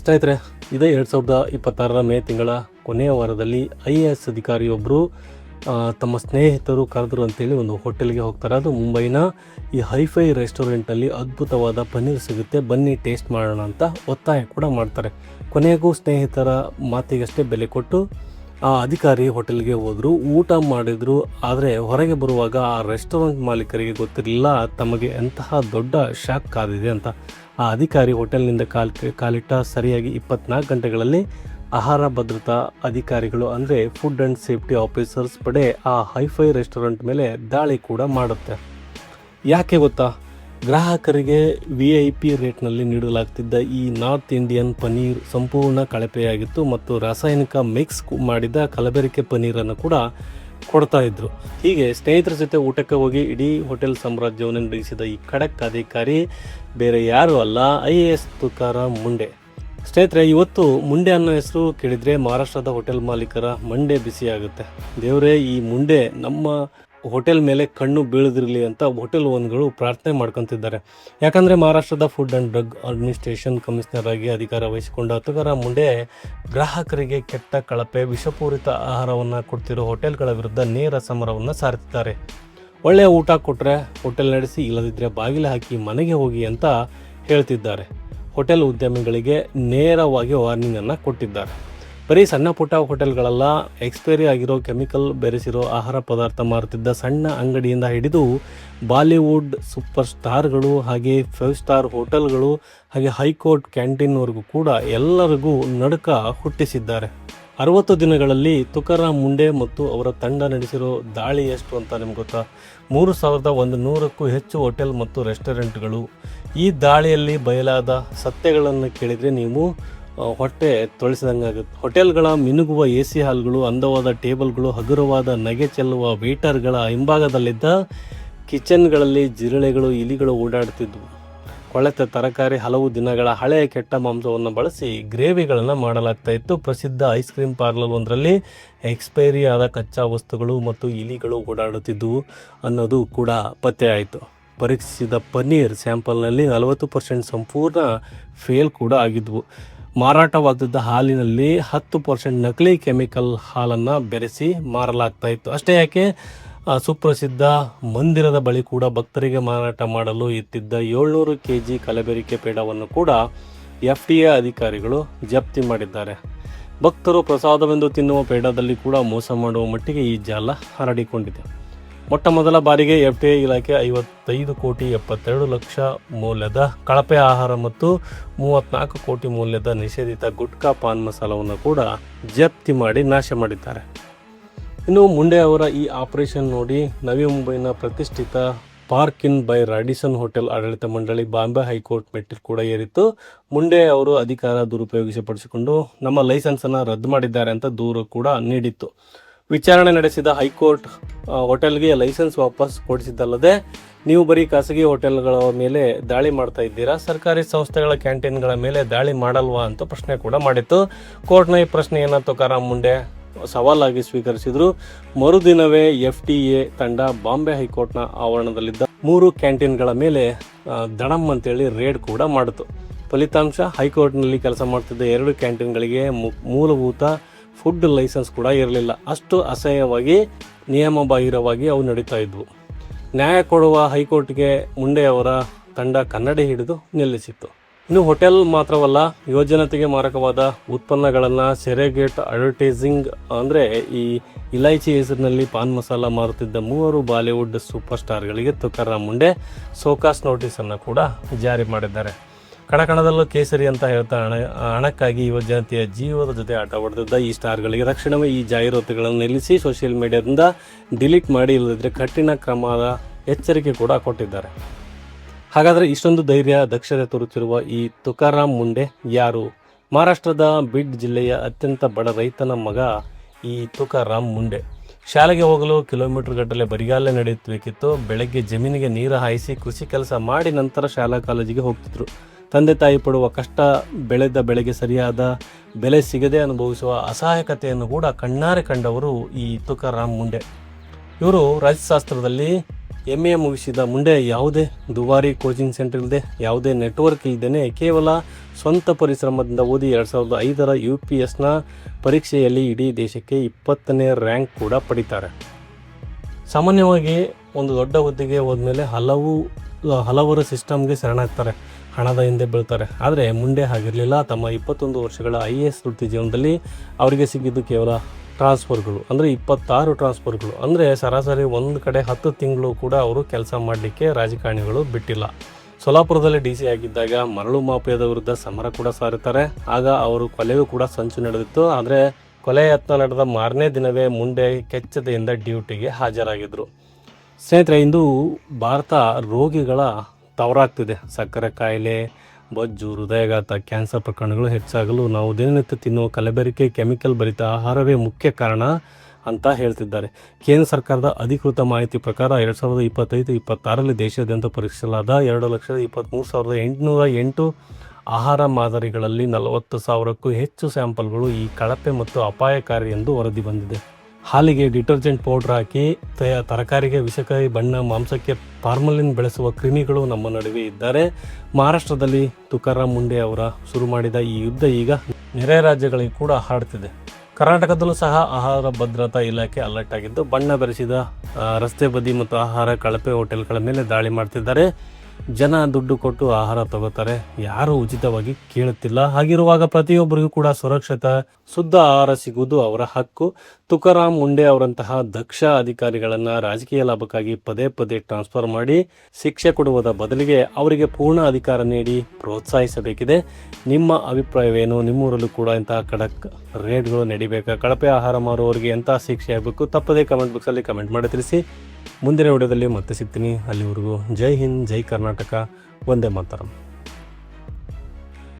ಸ್ನೇಹಿತರೆ, ಇದೇ 2026 ಮೇ ತಿಂಗಳ ಕೊನೆಯ ವಾರದಲ್ಲಿ IAS ಅಧಿಕಾರಿಯೊಬ್ಬರು ತಮ್ಮ ಸ್ನೇಹಿತರು ಕರೆದರು ಅಂತೇಳಿ ಒಂದು ಹೋಟೆಲ್ಗೆ ಹೋಗ್ತಾರೆ. ಅದು ಮುಂಬೈನ ಈ ಹೈಫೈ ರೆಸ್ಟೋರೆಂಟಲ್ಲಿ ಅದ್ಭುತವಾದ ಪನ್ನೀರ್ ಸಿಗುತ್ತೆ, ಬನ್ನಿ ಟೇಸ್ಟ್ ಮಾಡೋಣ ಅಂತ ಒತ್ತಾಯ ಕೂಡ ಮಾಡ್ತಾರೆ. ಕೊನೆಗೂ ಸ್ನೇಹಿತರ ಮಾತಿಗಷ್ಟೇ ಬೆಲೆ ಕೊಟ್ಟು ಆ ಅಧಿಕಾರಿ ಹೋಟೆಲ್ಗೆ ಹೋದರು, ಊಟ ಮಾಡಿದರು. ಆದರೆ ಹೊರಗೆ ಬರುವಾಗ ಆ ರೆಸ್ಟೋರೆಂಟ್ ಮಾಲೀಕರಿಗೆ ಗೊತ್ತಿರಲಿಲ್ಲ ತಮಗೆ ಎಂತಹ ದೊಡ್ಡ ಶಾಕ್ ಕಾದಿದೆ ಅಂತ. ಆ ಅಧಿಕಾರಿ ಹೋಟೆಲ್ನಿಂದ ಕಾಲಿಟ್ಟ ಸರಿಯಾಗಿ 24 ಗಂಟೆಗಳಲ್ಲಿ ಆಹಾರ ಭದ್ರತಾ ಅಧಿಕಾರಿಗಳು ಅಂದರೆ ಫುಡ್ ಆ್ಯಂಡ್ ಸೇಫ್ಟಿ ಆಫೀಸರ್ಸ್ ಪಡೆ ಆ ಹೈಫೈ ರೆಸ್ಟೋರೆಂಟ್ ಮೇಲೆ ದಾಳಿ ಕೂಡ ಮಾಡುತ್ತೆ. ಯಾಕೆ ಗೊತ್ತಾ? ಗ್ರಾಹಕರಿಗೆ VIP ರೇಟ್ನಲ್ಲಿ ನೀಡಲಾಗ್ತಿದ್ದ ಈ ನಾರ್ತ್ ಇಂಡಿಯನ್ ಪನ್ನೀರ್ ಸಂಪೂರ್ಣ ಕಳಪೆಯಾಗಿತ್ತು ಮತ್ತು ರಾಸಾಯನಿಕ ಮಿಕ್ಸ್ ಮಾಡಿದ ಕಲಬೆರಕೆ ಪನ್ನೀರನ್ನು ಕೂಡ ಕೊಡ್ತಾ ಇದ್ರು. ಹೀಗೆ ಸ್ನೇಹಿತರ ಜೊತೆ ಊಟಕ್ಕೆ ಹೋಗಿ ಇಡೀ ಹೋಟೆಲ್ ಸಾಮ್ರಾಜ್ಯವನ್ನು ನಡೆಸಿದ ಈ ಖಡಕ್ ಅಧಿಕಾರಿ ಬೇರೆ ಯಾರೂ ಅಲ್ಲ, IAS ತುಕಾರಾಮ್ ಮುಂಡೆ. ಸ್ನೇಹಿತರೆ, ಇವತ್ತು ಮುಂಡೆ ಅನ್ನೋ ಹೆಸರು ಕೇಳಿದರೆ ಮಹಾರಾಷ್ಟ್ರದ ಹೋಟೆಲ್ ಮಾಲೀಕರ ಮಂಡೆ ಬಿಸಿಯಾಗುತ್ತೆ. ದೇವರೇ, ಈ ಮುಂಡೆ ನಮ್ಮ ಹೋಟೆಲ್ ಮೇಲೆ ಕಣ್ಣು ಬೀಳದಿರಲಿ ಅಂತ ಹೋಟೆಲ್ ಓನರ್ಗಳು ಪ್ರಾರ್ಥನೆ ಮಾಡ್ಕೊತಿದ್ದಾರೆ. ಯಾಕಂದರೆ ಮಹಾರಾಷ್ಟ್ರದ food and drug administration commissioner ಆಗಿ ಅಧಿಕಾರ ವಹಿಸಿಕೊಂಡ ತುಕಾರಾಮ್ ಮುಂಡೆ ಗ್ರಾಹಕರಿಗೆ ಕೆಟ್ಟ ಕಳಪೆ ವಿಷಪೂರಿತ ಆಹಾರವನ್ನು ಕೊಡ್ತಿರೋ ಹೋಟೆಲ್ಗಳ ವಿರುದ್ಧ ನೇರ ಸಮರವನ್ನು ಸಾರುತ್ತಿದ್ದಾರೆ. ಒಳ್ಳೆಯ ಊಟ ಕೊಟ್ಟರೆ ಹೋಟೆಲ್ ನಡೆಸಿ, ಇಲ್ಲದಿದ್ದರೆ ಬಾಗಿಲು ಹಾಕಿ ಮನೆಗೆ ಹೋಗಿ ಅಂತ ಹೇಳ್ತಿದ್ದಾರೆ. ಹೋಟೆಲ್ ಉದ್ಯಮಿಗಳಿಗೆ ನೇರವಾಗಿ ವಾರ್ನಿಂಗನ್ನು ಕೊಟ್ಟಿದ್ದಾರೆ. ಬರೀ ಸಣ್ಣ ಪುಟ್ಟ ಹೋಟೆಲ್ಗಳೆಲ್ಲ, ಎಕ್ಸ್ಪೈರಿ ಆಗಿರೋ ಕೆಮಿಕಲ್ ಬೆರೆಸಿರೋ ಆಹಾರ ಪದಾರ್ಥ ಮಾರುತ್ತಿದ್ದ ಸಣ್ಣ ಅಂಗಡಿಯಿಂದ ಹಿಡಿದು ಬಾಲಿವುಡ್ ಸೂಪರ್ ಸ್ಟಾರ್ಗಳು, ಹಾಗೆ 5 ಸ್ಟಾರ್ ಹೋಟೆಲ್ಗಳು, ಹಾಗೆ ಹೈಕೋರ್ಟ್ ಕ್ಯಾಂಟೀನ್ವರೆಗೂ ಕೂಡ ಎಲ್ಲರಿಗೂ ನಡುಕ ಹುಟ್ಟಿಸಿದ್ದಾರೆ. 60 ದಿನಗಳಲ್ಲಿ ತುಕಾರಾಮ್ ಮುಂಡೆ ಮತ್ತು ಅವರ ತಂಡ ನಡೆಸಿರೋ ದಾಳಿ ಎಷ್ಟು ಅಂತ ನಿಮ್ಗೆ ಗೊತ್ತಾ? 3100ಕ್ಕೂ ಹೆಚ್ಚು ಹೋಟೆಲ್ ಮತ್ತು ರೆಸ್ಟೋರೆಂಟ್ಗಳು. ಈ ದಾಳಿಯಲ್ಲಿ ಬಯಲಾದ ಸತ್ಯಗಳನ್ನು ಕೇಳಿದರೆ ನೀವು ಹೊಟ್ಟೆ ತೊಳೆಸಿದಂಗಾಗುತ್ತೆ. ಹೋಟೆಲ್ಗಳ ಮಿನುಗುವ AC ಹಾಲ್ಗಳು, ಅಂದವಾದ ಟೇಬಲ್ಗಳು, ಹಗುರವಾದ ನಗೆ ಚೆಲ್ಲುವ ವೇಟರ್ಗಳ ಹಿಂಭಾಗದಲ್ಲಿದ್ದ ಕಿಚನ್ಗಳಲ್ಲಿ ಜಿರಳೆಗಳು, ಇಲಿಗಳು ಓಡಾಡ್ತಿದ್ವು. ಕೊಳೆತ ತರಕಾರಿ, ಹಲವು ದಿನಗಳ ಹಳೆಯ ಕೆಟ್ಟ ಮಾಂಸವನ್ನು ಬಳಸಿ ಗ್ರೇವಿಗಳನ್ನು ಮಾಡಲಾಗ್ತಾ ಇತ್ತು. ಪ್ರಸಿದ್ಧ ಐಸ್ ಕ್ರೀಮ್ ಪಾರ್ಲರ್ ಒಂದರಲ್ಲಿ ಎಕ್ಸ್ಪೈರಿ ಆದ ಕಚ್ಚಾ ವಸ್ತುಗಳು ಮತ್ತು ಇಲಿಗಳು ಓಡಾಡುತ್ತಿದ್ದವು ಅನ್ನೋದು ಕೂಡ ಪತ್ತೆ ಆಯಿತು. ಪರೀಕ್ಷಿಸಿದ ಪನ್ನೀರ್ ಸ್ಯಾಂಪಲ್ನಲ್ಲಿ 40% ಸಂಪೂರ್ಣ ಫೇಲ್ ಕೂಡ ಆಗಿದ್ವು. ಮಾರಾಟವಾಗ್ತಿದ್ದ ಹಾಲಿನಲ್ಲಿ 10% ನಕಲಿ ಕೆಮಿಕಲ್ ಹಾಲನ್ನು ಬೆರೆಸಿ ಮಾರಲಾಗ್ತಾ ಇತ್ತು. ಅಷ್ಟೇ ಯಾಕೆ, ಸುಪ್ರಸಿದ್ಧ ಮಂದಿರದ ಬಳಿ ಕೂಡ ಭಕ್ತರಿಗೆ ಮಾರಾಟ ಮಾಡಲು ಇತ್ತಿದ್ದ 700 kg ಕಲಬೆರಕೆ ಪೇಡವನ್ನು ಕೂಡ FDA ಅಧಿಕಾರಿಗಳು ಜಪ್ತಿ ಮಾಡಿದ್ದಾರೆ. ಭಕ್ತರು ಪ್ರಸಾದವೆಂದು ತಿನ್ನುವ ಪೇಡದಲ್ಲಿ ಕೂಡ ಮೋಸ ಮಾಡುವ ಮಟ್ಟಿಗೆ ಈ ಜಾಲ ಹರಡಿಕೊಂಡಿದೆ. ಮೊಟ್ಟ ಮೊದಲ ಬಾರಿಗೆ FDA ಇಲಾಖೆ 55 ಕೋಟಿ 72 ಲಕ್ಷ ಮೌಲ್ಯದ ಕಳಪೆ ಆಹಾರ ಮತ್ತು 34 ಕೋಟಿ ಮೌಲ್ಯದ ನಿಷೇಧಿತ ಗುಟ್ಕಾ ಪಾನ್ ಮಸಾಲವನ್ನು ಕೂಡ ಜಪ್ತಿ ಮಾಡಿ ನಾಶ ಮಾಡಿದ್ದಾರೆ. ಇನ್ನು ಮುಂಡೆ ಅವರ ಈ ಆಪರೇಷನ್ ನೋಡಿ ನವಿ ಮುಂಬೈನ ಪ್ರತಿಷ್ಠಿತ park in by Radisson hotel ಆಡಳಿತ ಮಂಡಳಿ ಬಾಂಬೆ ಹೈಕೋರ್ಟ್ ಮೆಟ್ಟಿಲು ಕೂಡ ಏರಿತ್ತು. ಮುಂಡೆ ಅವರು ಅಧಿಕಾರ ದುರುಪಯೋಗಪಡಿಸಿಕೊಂಡು ನಮ್ಮ ಲೈಸೆನ್ಸನ್ನು ರದ್ದು ಮಾಡಿದ್ದಾರೆ ಅಂತ ದೂರು ಕೂಡ ನೀಡಿತ್ತು. ವಿಚಾರಣೆ ನಡೆಸಿದ ಹೈಕೋರ್ಟ್ ಹೋಟೆಲ್ಗೆ ಲೈಸೆನ್ಸ್ ವಾಪಸ್ ಕೊಡಿಸಿದ್ದಲ್ಲದೆ, ನೀವು ಬರೀ ಖಾಸಗಿ ಹೋಟೆಲ್ಗಳ ಮೇಲೆ ದಾಳಿ ಮಾಡ್ತಾ ಇದ್ದೀರಾ, ಸರ್ಕಾರಿ ಸಂಸ್ಥೆಗಳ ಕ್ಯಾಂಟೀನ್ಗಳ ಮೇಲೆ ದಾಳಿ ಮಾಡಲ್ವಾ ಅಂತ ಪ್ರಶ್ನೆ ಕೂಡ ಮಾಡಿತ್ತು. ಕೋರ್ಟ್ನ ಈ ಪ್ರಶ್ನೆಯನ್ನು ತುಕಾರಾಮ್ ಮುಂಡೆ ಸವಾಲಾಗಿ ಸ್ವೀಕರಿಸಿದ್ರು. ಮರುದಿನವೇ FDA ತಂಡ ಬಾಂಬೆ ಹೈಕೋರ್ಟ್ನ ಆವರಣದಲ್ಲಿದ್ದ 3 ಕ್ಯಾಂಟೀನ್ಗಳ ಮೇಲೆ ದಡಮ್ ಅಂತೇಳಿ ರೇಡ್ ಕೂಡ ಮಾಡಿತು. ಫಲಿತಾಂಶ, ಹೈಕೋರ್ಟ್ನಲ್ಲಿ ಕೆಲಸ ಮಾಡ್ತಿದ್ದ 2 ಕ್ಯಾಂಟೀನ್ಗಳಿಗೆ ಮೂಲಭೂತ ಫುಡ್ ಲೈಸೆನ್ಸ್ ಕೂಡ ಇರಲಿಲ್ಲ. ಅಷ್ಟು ಅಸಹ್ಯವಾಗಿ, ನಿಯಮಬಾಹಿರವಾಗಿ ಅವು ನಡೀತಾ ಇದ್ವು. ನ್ಯಾಯ ಕೊಡುವ ಹೈಕೋರ್ಟ್ಗೆ ಮುಂಡೆ ಅವರ ತಂಡ ಕನ್ನಡಿ ಹಿಡಿದು ನಿಲ್ಲಿಸಿತ್ತು. ಇನ್ನು ಹೋಟೆಲ್ ಮಾತ್ರವಲ್ಲ, ಯುವಜನತೆಗೆ ಮಾರಕವಾದ ಉತ್ಪನ್ನಗಳನ್ನು ಸೆರೆಗೇಟ್ ಅಡ್ವರ್ಟೈಸಿಂಗ್ ಅಂದರೆ ಈ ಇಲೈಚಿ ಹೆಸರಿನಲ್ಲಿ ಪಾನ್ ಮಸಾಲ ಮಾರುತ್ತಿದ್ದ 3 ಬಾಲಿವುಡ್ ಸೂಪರ್ ಸ್ಟಾರ್ಗಳಿಗೆ ತುಕಾರಾಮ್ ಮುಂಡೆ ಸೋಕಾಸ್ ನೋಟಿಸನ್ನು ಕೂಡ ಜಾರಿ ಮಾಡಿದ್ದಾರೆ. ಕಣಕಣದಲ್ಲೂ ಕೇಸರಿ ಅಂತ ಹೇಳ್ತಾ ಹಣಕ್ಕಾಗಿ ಯುವಜನತೆಯ ಜೀವದ ಜೊತೆ ಆಟ ಹೊಡೆದಿದ್ದ ಈ ಸ್ಟಾರ್ಗಳಿಗೆ ತಕ್ಷಣವೇ ಈ ಜಾಹೀರಾತುಗಳನ್ನು ನಿಲ್ಲಿಸಿ ಸೋಷಿಯಲ್ ಮೀಡಿಯಾದಿಂದ ಡಿಲೀಟ್ ಮಾಡಿ, ಇಲ್ಲದಿದ್ದರೆ ಕಠಿಣ ಕ್ರಮದ ಎಚ್ಚರಿಕೆ ಕೂಡ ಕೊಟ್ಟಿದ್ದಾರೆ. ಹಾಗಾದರೆ ಇಷ್ಟೊಂದು ಧೈರ್ಯ, ದಕ್ಷತೆ ತೋರುತ್ತಿರುವ ಈ ತುಕಾರಾಮ್ ಮುಂಡೆ ಯಾರು? ಮಹಾರಾಷ್ಟ್ರದ ಬಿಡ್ ಜಿಲ್ಲೆಯ ಅತ್ಯಂತ ಬಡ ರೈತನ ಮಗ ಈ ತುಕಾರಾಮ್ ಮುಂಡೆ. ಶಾಲೆಗೆ ಹೋಗಲು ಕಿಲೋಮೀಟರ್ ಗಟ್ಟಲೆ ಬರಿಗಾಲೇ ನಡೆಯಬೇಕಿತ್ತು. ಬೆಳಗ್ಗೆ ಜಮೀನಿಗೆ ನೀರು ಹಾಯಿಸಿ ಕೃಷಿ ಕೆಲಸ ಮಾಡಿ ನಂತರ ಶಾಲಾ ಕಾಲೇಜಿಗೆ ಹೋಗ್ತಿದ್ರು. ತಂದೆ ತಾಯಿ ಪಡುವ ಕಷ್ಟ, ಬೆಳೆದ ಬೆಳೆಗೆ ಸರಿಯಾದ ಬೆಲೆ ಸಿಗದೆ ಅನುಭವಿಸುವ ಅಸಹಾಯಕತೆಯನ್ನು ಕೂಡ ಕಣ್ಣಾರೆ ಕಂಡವರು ಈ ತುಕಾರಾಮ್ ಮುಂಡೆ. ಇವರು ರಾಜ್ಯಶಾಸ್ತ್ರದಲ್ಲಿ MA ಮುಗಿಸಿದ ಮುಂಡೆ ಯಾವುದೇ ದುಬಾರಿ ಕೋಚಿಂಗ್ ಸೆಂಟರ್ ಇಲ್ಲದೆ, ಯಾವುದೇ ನೆಟ್ವರ್ಕ್ ಇಲ್ಲದೇ ಕೇವಲ ಸ್ವಂತ ಪರಿಶ್ರಮದಿಂದ ಓದಿ 2005ರ UPSನ ಪರೀಕ್ಷೆಯಲ್ಲಿ ಇಡೀ ದೇಶಕ್ಕೆ 20ನೇ ರ್ಯಾಂಕ್ ಕೂಡ ಪಡಿತಾರೆ. ಸಾಮಾನ್ಯವಾಗಿ ಒಂದು ದೊಡ್ಡ ಹುದ್ದೆಗೆ ಹೋದ್ಮೇಲೆ ಹಲವರು ಸಿಸ್ಟಮ್ಗೆ ಶರಣಾಗ್ತಾರೆ, ಹಣದ ಹಿಂದೆ ಬೀಳ್ತಾರೆ. ಆದರೆ ಮುಂಡೆ ಹಾಗಿರಲಿಲ್ಲ. ತಮ್ಮ 21 ವರ್ಷಗಳ IAS ವೃತ್ತಿ ಜೀವನದಲ್ಲಿ ಅವರಿಗೆ ಸಿಕ್ಕಿದ್ದು ಕೇವಲ ಟ್ರಾನ್ಸ್ಫರ್ಗಳು, ಅಂದರೆ 26 ಟ್ರಾನ್ಸ್ಫರ್ಗಳು. ಅಂದರೆ ಸರಾಸರಿ ಒಂದು ಕಡೆ 10 ತಿಂಗಳು ಕೂಡ ಅವರು ಕೆಲಸ ಮಾಡಲಿಕ್ಕೆ ರಾಜಕಾರಣಿಗಳು ಬಿಟ್ಟಿಲ್ಲ. ಸೋಲಾಪುರದಲ್ಲಿ DC ಆಗಿದ್ದಾಗ ಮರಳು ಮಾಫಿಯಾದ ವಿರುದ್ಧ ಸಮರ ಕೂಡ ಸಾರುತ್ತಾರೆ. ಆಗ ಅವರು ಕೊಲೆಗೂ ಕೂಡ ಸಂಚು ನಡೆದಿತ್ತು. ಆದರೆ ಕೊಲೆ ಯತ್ನ ನಡೆದ ಮಾರನೇ ದಿನವೇ ಮುಂಡೆ ಕೆಚ್ಚದೆಯಿಂದ ಡ್ಯೂಟಿಗೆ ಹಾಜರಾಗಿದ್ದರು. ಸ್ನೇಹಿತರೆ, ಇಂದು ಭಾರತ ರೋಗಿಗಳ ತವರಾಗ್ತಿದೆ. ಸಕ್ಕರೆ ಕಾಯಿಲೆ, ಬೊಜ್ಜು, ಹೃದಯಾಘಾತ, ಕ್ಯಾನ್ಸರ್ ಪ್ರಕರಣಗಳು ಹೆಚ್ಚಾಗಲು ನಾವು ದಿನನಿತ್ಯ ತಿನ್ನುವ ಕಲಬೆರಕೆ, ಕೆಮಿಕಲ್ ಭರಿತ ಆಹಾರವೇ ಮುಖ್ಯ ಕಾರಣ ಅಂತ ಹೇಳ್ತಿದ್ದಾರೆ. ಕೇಂದ್ರ ಸರ್ಕಾರದ ಅಧಿಕೃತ ಮಾಹಿತಿ ಪ್ರಕಾರ 2025-26ರಲ್ಲಿ ದೇಶಾದ್ಯಂತ ಪರೀಕ್ಷಿಸಲಾದ 2,23,808 ಆಹಾರ ಮಾದರಿಗಳಲ್ಲಿ 40,000ಕ್ಕೂ ಹೆಚ್ಚು ಸ್ಯಾಂಪಲ್ಗಳು ಈ ಕಳಪೆ ಮತ್ತು ಅಪಾಯಕಾರಿ ಎಂದು ವರದಿ ಬಂದಿದೆ. ಹಾಲಿಗೆ ಡಿಟರ್ಜೆಂಟ್ ಪೌಡ್ರ್ ಹಾಕಿ, ತರಕಾರಿಗೆ ವಿಷಕಾರಿ ಬಣ್ಣ, ಮಾಂಸಕ್ಕೆ ಫಾರ್ಮಲಿನ್ ಬೆಳೆಸುವ ಕ್ರಿಮಿಗಳು ನಮ್ಮ ನಡುವೆ ಇದ್ದಾರೆ. ಮಹಾರಾಷ್ಟ್ರದಲ್ಲಿ ತುಕಾರಾಮ್ ಮುಂಡೆ ಅವರ ಶುರು ಮಾಡಿದ ಈ ಯುದ್ಧ ಈಗ ನೆರೆ ರಾಜ್ಯಗಳಿಗೆ ಕೂಡ ಹರಡ್ತಿದೆ. ಕರ್ನಾಟಕದಲ್ಲೂ ಸಹ ಆಹಾರ ಭದ್ರತಾ ಇಲಾಖೆ ಅಲರ್ಟ್ ಆಗಿದ್ದು, ಬಣ್ಣ ಬೆರೆಸಿದ ರಸ್ತೆ ಬದಿ ಮತ್ತು ಆಹಾರ ಕಳಪೆ ಹೋಟೆಲ್ಗಳ ಮೇಲೆ ದಾಳಿ ಮಾಡ್ತಿದ್ದಾರೆ. ಜನ ದುಡ್ಡು ಕೊಟ್ಟು ಆಹಾರ ತಗೋತಾರೆ, ಯಾರೂ ಉಚಿತವಾಗಿ ಕೇಳುತ್ತಿಲ್ಲ. ಹಾಗಿರುವಾಗ ಪ್ರತಿಯೊಬ್ಬರಿಗೂ ಕೂಡ ಸುರಕ್ಷಿತ ಶುದ್ಧ ಆಹಾರ ಸಿಗುವುದು ಅವರ ಹಕ್ಕು. ತುಕಾರಾಮ್ ಮುಂಡೆ ಅವರಂತಹ ದಕ್ಷ ಅಧಿಕಾರಿಗಳನ್ನು ರಾಜಕೀಯ ಲಾಭಕ್ಕಾಗಿ ಪದೇ ಪದೇ ಟ್ರಾನ್ಸ್ಫರ್ ಮಾಡಿ ಶಿಕ್ಷೆ ಕೊಡುವುದರ ಬದಲಿಗೆ ಅವರಿಗೆ ಪೂರ್ಣ ಅಧಿಕಾರ ನೀಡಿ ಪ್ರೋತ್ಸಾಹಿಸಬೇಕಿದೆ. ನಿಮ್ಮ ಅಭಿಪ್ರಾಯವೇನು? ನಿಮ್ಮೂರಲ್ಲೂ ಕೂಡ ಇಂತಹ ಖಡಕ್ ರೇಡ್ಗಳು ನಡಿಬೇಕಾ? ಕಳಪೆ ಆಹಾರ ಮಾರುವವರಿಗೆ ಎಂತಹ ಶಿಕ್ಷೆ ಆಗಬೇಕು? ತಪ್ಪದೇ ಕಮೆಂಟ್ ಬಾಕ್ಸಲ್ಲಿ ಕಮೆಂಟ್ ಮಾಡಿ ತಿಳಿಸಿ. ಮುಂದಿನ ವಿಡಿಯೋದಲ್ಲಿ ಮತ್ತೆ ಸಿಗ್ತೀನಿ. ಅಲ್ಲಿವರೆಗೂ ಜೈ ಹಿಂದ್, ಜೈ ಕರ್ನಾಟಕ, ವಂದೇ ಮಾತರಂ.